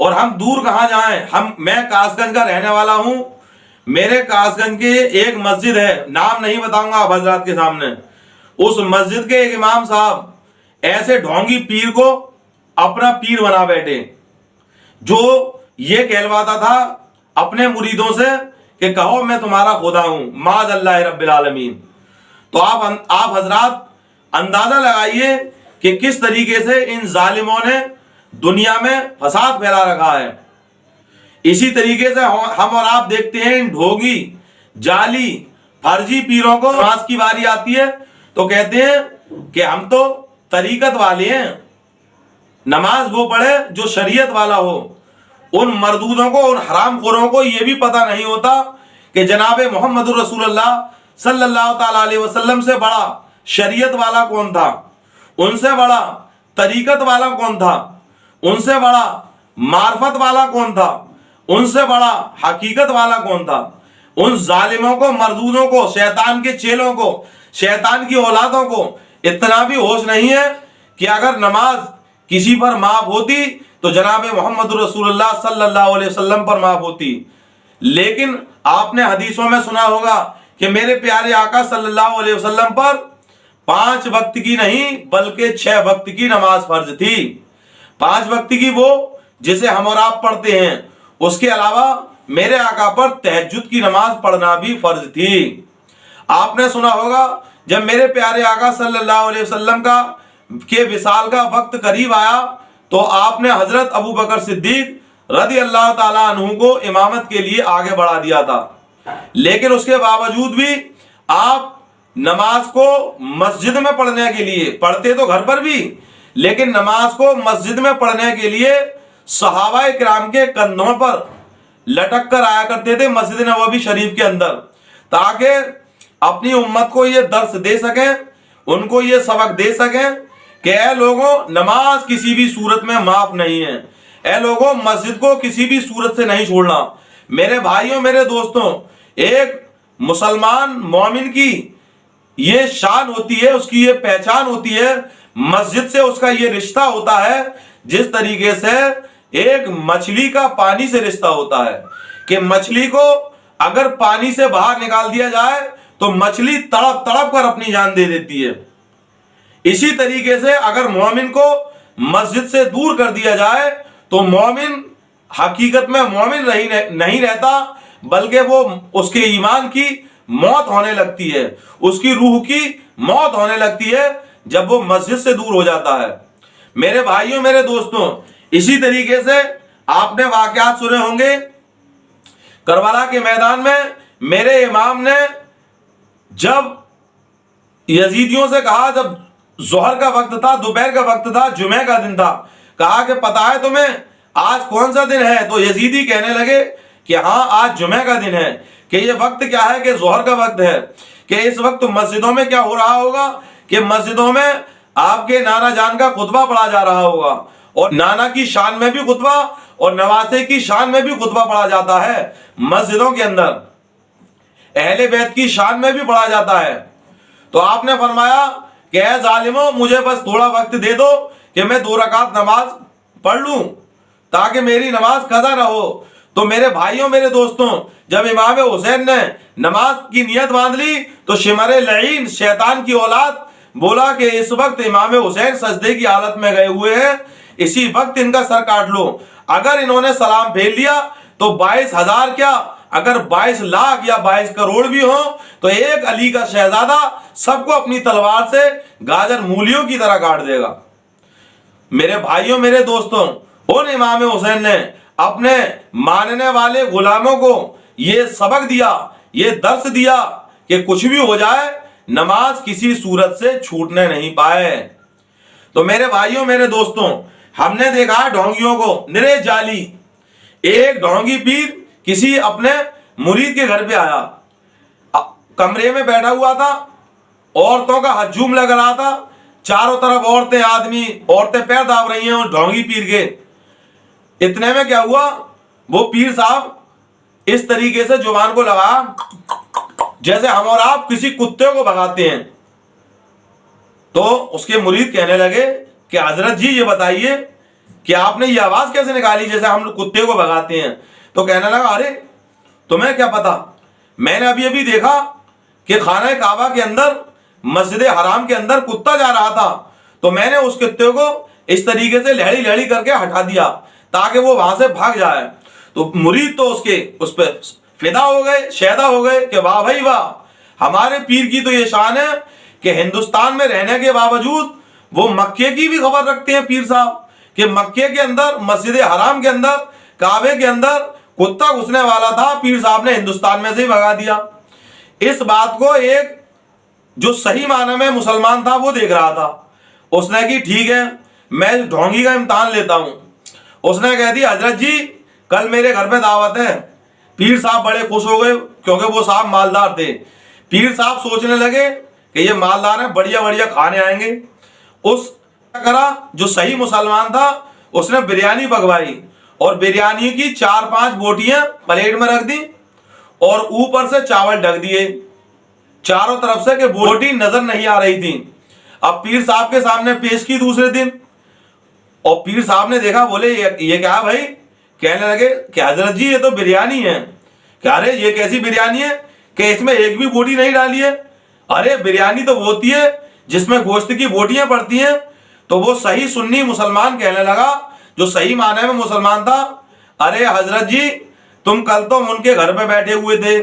اور ہم دور کہاں جائیں، میں کاس گنج کا رہنے والا ہوں، میرے کاس گنج کے ایک مسجد ہے، نام نہیں بتاؤں گا آپ حضرات کے سامنے، اس مسجد کے ایک امام صاحب ایسے ڈھونگی پیر کو اپنا پیر بنا بیٹھے، جو یہ کہلواتا تھا اپنے مریدوں سے کہ کہو میں تمہارا خدا ہوں، معاذ اللہ رب العالمین۔ تو آپ حضرات اندازہ لگائیے کہ کس طریقے سے ان ظالموں نے دنیا میں فساد پھیلا رکھا ہے۔ اسی طریقے سے ہم اور آپ دیکھتے ہیں ان ڈھونگی جعلی فرضی پیروں کو نماز کی باری آتی ہے تو کہتے ہیں کہ ہم تو طریقت والے ہیں، نماز وہ پڑھے جو شریعت والا ہو۔ ان مردودوں کو، ان حرام خوروں کو یہ بھی پتہ نہیں ہوتا کہ جناب محمد رسول اللہ صلی اللہ تعالی علیہ وسلم سے بڑا شریعت والا کون تھا، ان سے بڑا طریقت والا کون تھا، ان سے بڑا معرفت والا کون تھا، ان سے بڑا حقیقت والا کون تھا۔ ان ظالموں کو، مردودوں کو، شیطان کے چیلوں کو، شیطان کی اولادوں کو اتنا بھی ہوش نہیں ہے کہ اگر نماز کسی پر معاف ہوتی تو جناب محمد رسول اللہ صلی اللہ علیہ وسلم پر معاف ہوتی۔ لیکن آپ نے حدیثوں میں سنا ہوگا کہ میرے پیارے آقا صلی اللہ علیہ وسلم پر 5 وقت کی نہیں بلکہ 6 وقت کی نماز فرض تھی۔ 5 وقت کی وہ جسے ہم اور آپ پڑھتے ہیں، اس کے علاوہ میرے آقا پر تہجد کی نماز پڑھنا بھی فرض تھی۔ آپ نے سنا ہوگا جب میرے پیارے آقا صلی اللہ علیہ وسلم کے وصال کا وقت قریب آیا تو آپ نے حضرت ابو بکر صدیق رضی اللہ تعالیٰ عنہ کو امامت کے لیے آگے بڑھا دیا تھا، لیکن اس کے باوجود بھی آپ نماز کو مسجد میں پڑھنے کے لیے، پڑھتے تو گھر پر بھی لیکن نماز کو مسجد میں پڑھنے کے لیے صحابہ کرام کے کندھوں پر لٹک کر آیا کرتے تھے مسجد نبوی شریف کے اندر، تاکہ اپنی امت کو یہ درس دے سکیں، ان کو یہ سبق دے سکیں کہ اے لوگوں، نماز کسی بھی صورت میں معاف نہیں ہے، اے لوگوں مسجد کو کسی بھی صورت سے نہیں چھوڑنا۔ میرے بھائیوں، میرے دوستوں، ایک مسلمان مومن کی یہ شان ہوتی ہے، اس کی یہ پہچان ہوتی ہے، مسجد سے اس کا یہ رشتہ ہوتا ہے جس طریقے سے ایک مچھلی کا پانی سے رشتہ ہوتا ہے کہ مچھلی کو اگر پانی سے باہر نکال دیا جائے تو مچھلی تڑپ تڑپ کر اپنی جان دے دیتی ہے۔ اسی طریقے سے اگر مومن کو مسجد سے دور کر دیا جائے تو مومن حقیقت میں مومن نہیں رہتا، بلکہ وہ اس کے ایمان کی موت ہونے لگتی ہے، اس کی روح کی موت ہونے لگتی ہے جب وہ مسجد سے دور ہو جاتا ہے۔ میرے بھائیوں، میرے دوستوں، اسی طریقے سے آپ نے واقعات سنے ہوں گے کربلا کے میدان میں میرے امام نے جب یزیدیوں سے کہا، جب ظہر کا وقت تھا، دوپہر کا وقت تھا، جمعہ کا دن تھا، کہا کہ پتہ ہے تمہیں آج کون سا دن ہے؟ تو یزیدی کہنے لگے کہ ہاں آج جمعہ کا دن ہے، کہ یہ وقت کیا ہے؟ کہ ظہر کا وقت ہے، کہ اس وقت مسجدوں میں کیا ہو رہا ہوگا کہ مسجدوں میں آپ کے نانا جان کا خطبہ پڑھا جا رہا ہوگا، اور نانا کی شان میں بھی خطبہ اور نواسے کی شان میں بھی خطبہ پڑھا جاتا ہے مسجدوں کے اندر، اہل بیت کی شان میں بھی پڑھا جاتا ہے۔ تو آپ نے فرمایا کہ اے ظالموں، مجھے بس تھوڑا وقت دے دو کہ میں 2 رکعت نماز پڑھ لوں تاکہ میری نماز قضا نہ ہو۔ تو میرے بھائیوں، میرے دوستوں، جب امام حسین نے نماز کی نیت باندھ لی تو شمر لعین شیطان کی اولاد بولا کہ اس وقت امام حسین سجدے کی حالت میں گئے ہوئے ہیں، اسی وقت ان کا سر کاٹ لو۔ اگر انہوں نے سلام پھیر لیا تو 22,000 کیا، اگر 22 لاکھ یا 22 کروڑ بھی ہوں تو ایک علی کا شہزادہ سب کو اپنی تلوار سے گاجر مولیوں کی طرح کاٹ دے گا۔ میرے بھائیوں، میرے دوستوں، ان امام حسین نے اپنے ماننے والے غلاموں کو یہ سبق دیا، یہ درس دیا کہ کچھ بھی ہو جائے نماز کسی صورت سے چھوٹنے نہیں پائے۔ تو میرے بھائیوں، میرے دوستوں، ہم نے دیکھا ڈھونگیوں کو، نرے جعلی۔ ایک ڈھونگی پیر کسی اپنے مرید کے گھر پہ آیا، کمرے میں بیٹھا ہوا تھا، عورتوں کا ہجوم لگ رہا تھا، چاروں طرف عورتیں، آدمی، عورتیں پیر داب رہی ہیں اس ڈھونگی پیر کے۔ اتنے میں کیا ہوا، وہ پیر صاحب اس طریقے سے زبان کو لگا جیسے ہم اور آپ کسی کتے کو بھگاتے ہیں۔ تو اس کے مرید کہنے لگے کہ حضرت جی یہ بتائیے کہ آپ نے یہ آواز کیسے نکالی جیسے ہم لوگ کتے کو بھگاتے ہیں؟ تو کہنے لگا ارے تمہیں کیا پتا، میں نے ابھی ابھی دیکھا کہ خانہ کعبہ کے اندر مسجد حرام کے اندر کتا جا رہا تھا، تو میں نے اس کتے کو اس طریقے سے لہڑی لہڑی کر کے ہٹا دیا تاکہ وہ وہاں سے بھاگ جائے۔ تو مرید تو اس پہ فدا ہو گئے، شیدا ہو گئے کہ واہ بھائی واہ، ہمارے پیر کی تو یہ شان ہے کہ ہندوستان میں رہنے کے باوجود وہ مکے کی بھی خبر رکھتے ہیں پیر صاحب، کہ مکے کے اندر مسجد حرام کے اندر کعبے کے اندر کتا گھسنے والا تھا، پیر صاحب نے ہندوستان میں سے ہی بھگا دیا۔ اس بات کو ایک جو صحیح معنی میں مسلمان تھا وہ دیکھ رہا تھا، اس نے کہ ٹھیک ہے میں ڈھونگی کا امتحان لیتا ہوں۔ اس نے کہہ دیا حضرت جی کل میرے گھر پہ دعوت ہے۔ پیر صاحب بڑے خوش ہو گئے کیونکہ وہ صاحب مالدار تھے۔ پیر صاحب سوچنے لگے کہ یہ مالدار ہیں، بڑھیا بڑھیا کھانے آئیں گے۔ اس کرا جو صحیح مسلمان تھا اس نے بریانی پکوائی اور بریانی کی 4-5 بوٹیاں پلیٹ میں رکھ دی اور اوپر سے چاول ڈھک دیے چاروں طرف سے کہ بوٹی نظر نہیں آ رہی تھی۔ اب پیر صاحب کے سامنے پیش کی دوسرے دن، اور پیر صاحب نے دیکھا، بولے یہ کیا بھائی؟ کہنے لگے کہ حضرت جی یہ تو بریانی ہے۔ کہ ارے یہ کیسی بریانی ہے کہ اس میں ایک بھی بوٹی نہیں ڈالی ہے؟ ارے بریانی تو وہ ہوتی ہے جس میں گوشت کی بوٹیاں پڑتی ہیں۔ تو وہ صحیح سنی مسلمان کہنے لگا جو صحیح معنی میں مسلمان تھا، ارے حضرت جی تم کل تو ان کے گھر پہ بیٹھے ہوئے تھے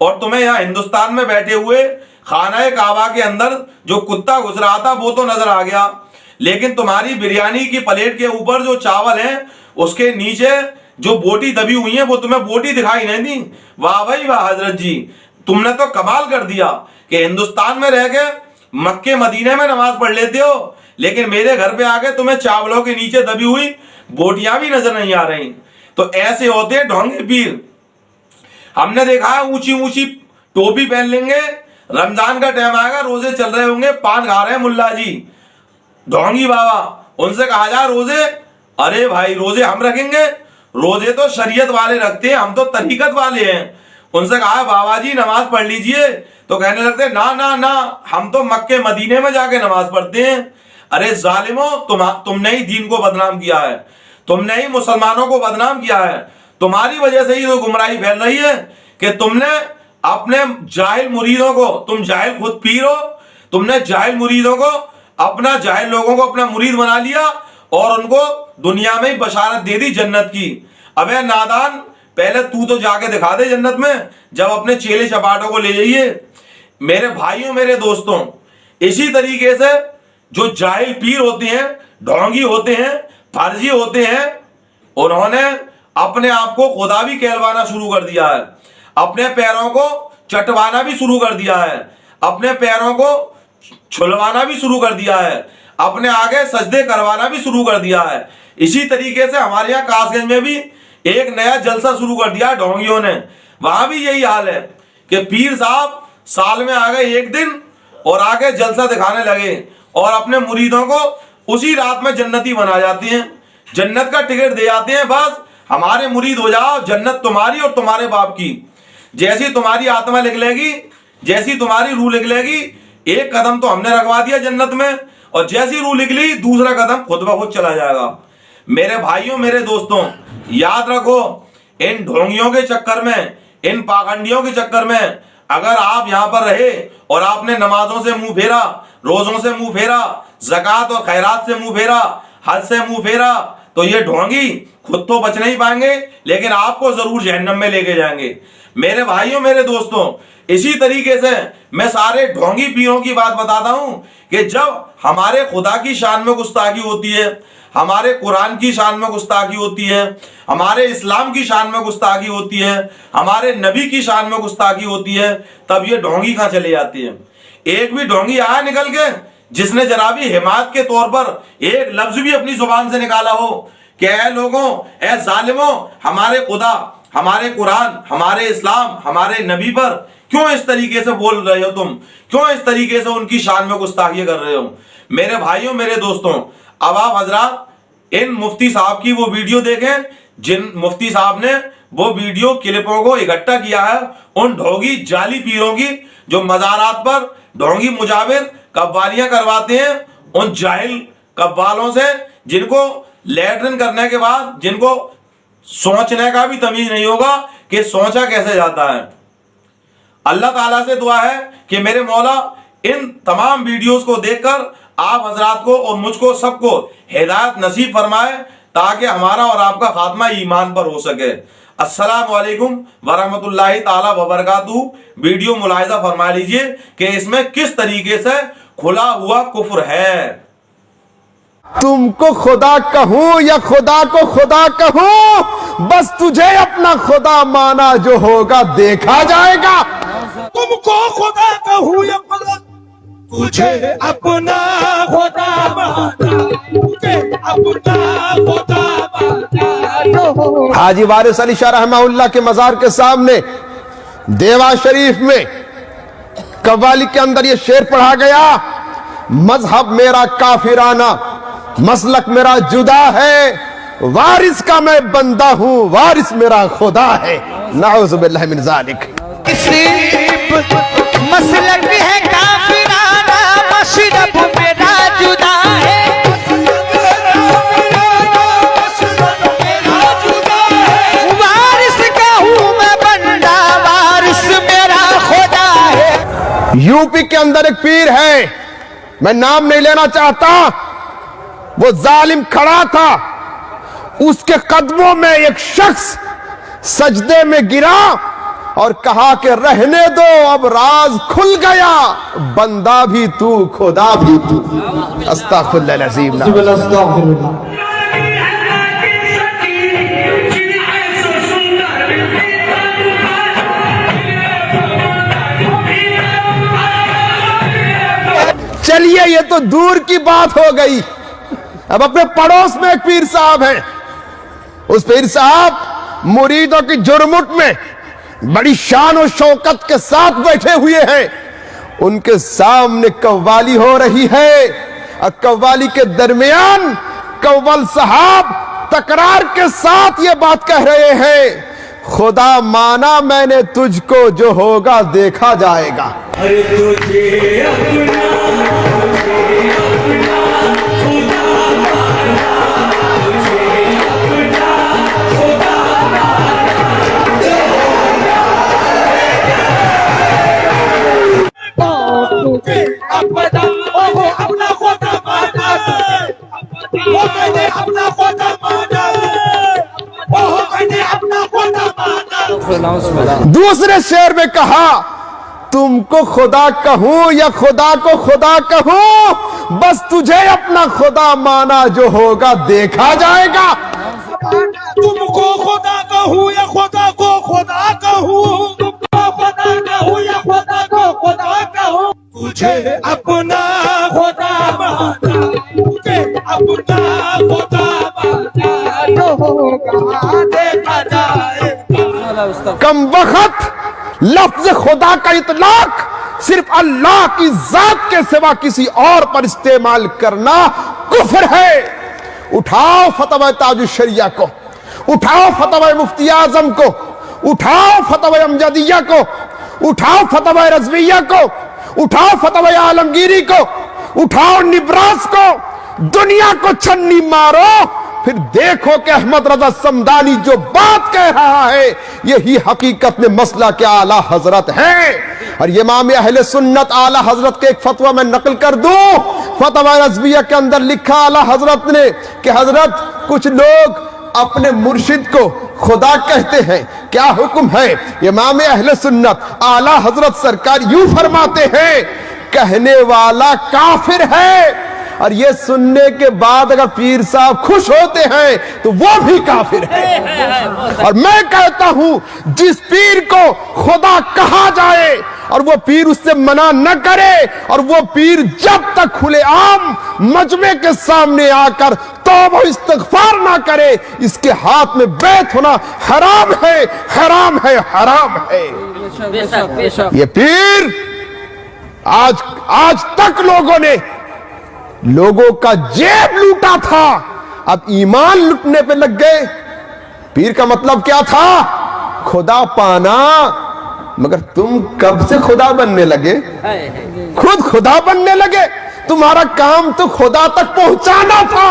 اور تمہیں یہاں ہندوستان میں بیٹھے ہوئے خانہ کعبہ کے اندر جو کتا گھس رہا تھا وہ تو نظر آ گیا، لیکن تمہاری بریانی کی پلیٹ کے اوپر جو چاول ہیں اس کے نیچے جو بوٹی دبی ہوئی ہیں وہ تمہیں بوٹی دکھائی نہیں دی۔ واہ بھائی واہ حضرت جی، تم نے تو کمال کر دیا کہ ہندوستان میں رہ کے مکے مدینے میں نماز پڑھ لیتے ہو، لیکن میرے گھر پہ آ کے تمہیں چاولوں کے نیچے دبی ہوئی بوٹیاں بھی نظر نہیں آ رہی۔ تو ایسے ہوتے ہیں ڈھونگے پیر۔ ہم نے دیکھا ہے اونچی اونچی ٹوپی پہن لیں گے، رمضان کا ٹائم آئے گا، روزے چل رہے ہوں گے، پان کھا رہے ہیں ملا جی ڈھونگی بابا، ان سے کہا جائے روزے، ارے بھائی روزے ہم رکھیں گے، روزے تو شریعت والے رکھتے ہیں، ہم تو طریقت والے ہیں۔ ان سے کہا بابا جی نماز پڑھ لیجئے، تو کہنے لگتے نا ہم تو مکے مدینے میں جا کے نماز پڑھتے ہیں۔ ارے ظالموں، تم نے ہی دین کو بدنام کیا ہے، تم نے ہی مسلمانوں کو بدنام کیا ہے، تمہاری وجہ سے ہی تو گمراہی پھیل رہی ہے کہ تم نے اپنے جاہل مریدوں کو، تم جاہل خود پیر ہو، تم نے جاہل مریدوں کو اپنا، جاہل لوگوں کو اپنا مرید بنا لیا اور ان کو دنیا میں ہی بشارت دے دی جنت کی۔ ابے نادان، پہلے تو جا کے دکھا دے جنت میں، جب اپنے چیلے چپاٹوں کو لے جائیے۔ میرے بھائیوں میرے دوستوں، اسی طریقے سے جو جاہل پیر ہوتے ہیں، ڈھونگی ہوتے ہیں، فرضی ہوتے ہیں، انہوں نے اپنے آپ کو خدا بھی کہلوانا شروع کر دیا ہے، اپنے پیروں کو چٹوانا بھی شروع کر دیا ہے، اپنے پیروں کو چھلوانا بھی شروع کر دیا ہے، اپنے آگے سجدے کروانا بھی شروع کر دیا ہے۔ اسی طریقے سے ہمارے یہاں کاس گنج میں بھی ایک نیا جلسہ شروع کر دیا ڈھونگیوں نے، وہاں بھی یہی حال ہے کہ پیر صاحب سال میں آگے ایک دن اور آگے جلسہ دکھانے لگے اور اپنے مریدوں کو اسی رات میں جنتی بنا جاتے ہیں، جنت کا ٹکٹ دے جاتے ہیں، بس ہمارے مرید ہو جاؤ، جنت تمہاری اور تمہارے باپ کی۔ جیسی تمہاری آتما لکھ لے گی، جیسی تمہاری روح لکھ لے گی، ایک قدم تو ہم نے رکھوا دیا جنت میں، اور جیسی روح لکھ لی دوسرا قدم خود بخود چلا جائے گا۔ میرے بھائیوں میرے دوستوں، یاد رکھو ان ڈھونگیوں کے چکر میں، ان پاگنڈیوں کے چکر میں اگر آپ یہاں پر رہے اور آپ نے نمازوں سے منہ پھیرا، روزوں سے منہ پھیرا، زکوٰۃ اور خیرات سے منہ پھیرا، حج سے منہ پھیرا، تو یہ ڈھونگی خود تو بچ نہیں پائیں گے لیکن آپ کو ضرور جہنم میں لے کے جائیں گے۔ میرے بھائیوں میرے دوستوں، اسی طریقے سے میں سارے ڈھونگی پیروں کی بات بتاتا ہوں کہ جب ہمارے خدا کی شان میں گستاخی ہوتی ہے، ہمارے قرآن کی شان میں گستاخی ہوتی ہے، ہمارے اسلام کی شان میں گستاخی ہوتی ہے، ہمارے نبی کی شان میں گستاخی ہوتی ہے، تب یہ ڈھونگی کہاں چلے جاتی ہے؟ ایک بھی ڈھونگی آیا نکل کے جس نے جنابی حمایت کے طور پر ایک لفظ بھی اپنی زبان سے نکالا ہو کہ اے لوگوں، اے ظالموں، ہمارے خدا، ہمارے قرآن، ہمارے اسلام، ہمارے نبی پر کیوں اس طریقے سے بول رہے ہو؟ تم کیوں اس طریقے سے ان کی شان میں گستاخی کر رہے ہو؟ میرے بھائیوں میرے دوستوں، اب آپ حضرات ان مفتی صاحب کی وہ ویڈیو دیکھیں جن مفتی صاحب نے وہ ویڈیو کلپوں کو اکٹھا کیا ہے ان ڈھونگی جعلی پیروں کی جو مزارات پر ڈھونگی مجاور قوالیاں کرواتے ہیں، ان جاہل قوالوں سے جن کو لیٹرن کرنے کے بعد جن کو سوچنے کا بھی تمیز نہیں ہوگا کہ سوچا کیسے جاتا ہے. اللہ تعالیٰ سے دعا ہے کہ میرے مولا ان تمام ویڈیوز کو دیکھ کر آپ حضرات کو اور مجھ کو سب کو ہدایت نصیب فرمائے تاکہ ہمارا اور آپ کا خاتمہ ایمان پر ہو سکے. السلام علیکم ورحمۃ اللہ تعالیٰ وبرکاتہ. ویڈیو ملاحظہ فرما لیجئے کہ اس میں کس طریقے سے کھلا ہوا کفر ہے. تم کو خدا کہوں یا خدا کو خدا کہوں، بس تجھے اپنا خدا مانا جو ہوگا دیکھا جائے گا. تم کو خدا کہوں یا خدا، تجھے اپنا خدا مانا، تجھے اپنا خدا مانا. حاجی وارث علی شاہ رحمہ اللہ کے مزار کے سامنے دیوا شریف میں قوالی کے اندر یہ شعر پڑھا گیا: مذہب میرا کافرانہ، مسلک میرا جدا ہے، وارث کا میں بندہ ہوں، وارث میرا خدا ہے. نعوذ باللہ من ذالک. مسلک ہے کافرانہ، مشرب میرا جدا ہے. وارث کا ہوں میں بندہ، وارث میرا خدا ہے. یو پی کے اندر ایک پیر ہے، میں نام نہیں لینا چاہتا، وہ ظالم کھڑا تھا، اس کے قدموں میں ایک شخص سجدے میں گرا اور کہا کہ رہنے دو، اب راز کھل گیا، بندہ بھی تو خدا بھی تو. استغفر اللہ العظیم. چلیے یہ تو دور کی بات ہو گئی، اب اپنے پڑوس میں ایک پیر صاحب ہیں. اس پیر صاحب مریدوں کی جرمٹ میں بڑی شان و شوکت کے ساتھ بیٹھے ہوئے ہیں. ان کے سامنے قوالی ہو رہی ہے اور قوالی کے درمیان قول صاحب تکرار کے ساتھ یہ بات کہہ رہے ہیں: خدا مانا میں نے تجھ کو، جو ہوگا دیکھا جائے گا. دوسرے شعر میں کہا: تم کو خدا کہوں یا خدا کو خدا کہوں، بس تجھے اپنا خدا مانا جو ہوگا دیکھا جائے گا. تم کو خدا کہوں یا خدا کو خدا کہوں، تم کو خدا کہوں یا خدا کو خدا کہوں، تجھے اپنا خدا مانا، تجھے اپنا خدا مانا، جو ہوگا دیکھا جائے گا. کم وقت لفظ خدا کا اطلاق صرف اللہ کی ذات کے سوا کسی اور پر استعمال کرنا کفر ہے. اٹھاؤ فتوی تاج الشریعہ کو، اٹھاؤ فتوی مفتی اعظم کو، اٹھاؤ فتوی امجدیہ کو، اٹھاؤ فتوی رضویہ کو، اٹھاؤ فتوی عالمگیری کو، اٹھاؤ نبراس کو، دنیا کو چھنی مارو، پھر دیکھو کہ احمد رضا صمدانی جو بات کہہ رہا ہے یہی حقیقت میں مسئلہ کے اعلیٰ حضرت ہے. اور یہ امام اہل سنت اعلیٰ حضرت کے ایک فتویٰ میں نقل کر دوں. فتویٰ رضویہ کے اندر لکھا اعلیٰ حضرت نے کہ حضرت کچھ لوگ اپنے مرشد کو خدا کہتے ہیں، کیا حکم ہے؟ امام اہل سنت اعلیٰ حضرت سرکار یوں فرماتے ہیں: کہنے والا کافر ہے. اور یہ سننے کے بعد اگر پیر صاحب خوش ہوتے ہیں تو وہ بھی کافر ہے. اور میں کہتا ہوں جس پیر کو خدا کہا جائے اور وہ پیر اس سے منع نہ کرے، اور وہ پیر جب تک کھلے عام مجمع کے سامنے آ کر توبہ و استغفار نہ کرے، اس کے ہاتھ میں بیعت ہونا حرام ہے، حرام ہے، حرام ہے. یہ پیر آج تک لوگوں کا جیب لوٹا تھا، اب ایمان لٹنے پہ لگ گئے. پیر کا مطلب کیا تھا؟ خدا پانا. مگر تم کب سے خدا بننے لگے؟ خود خدا بننے لگے. تمہارا کام تو خدا تک پہنچانا تھا.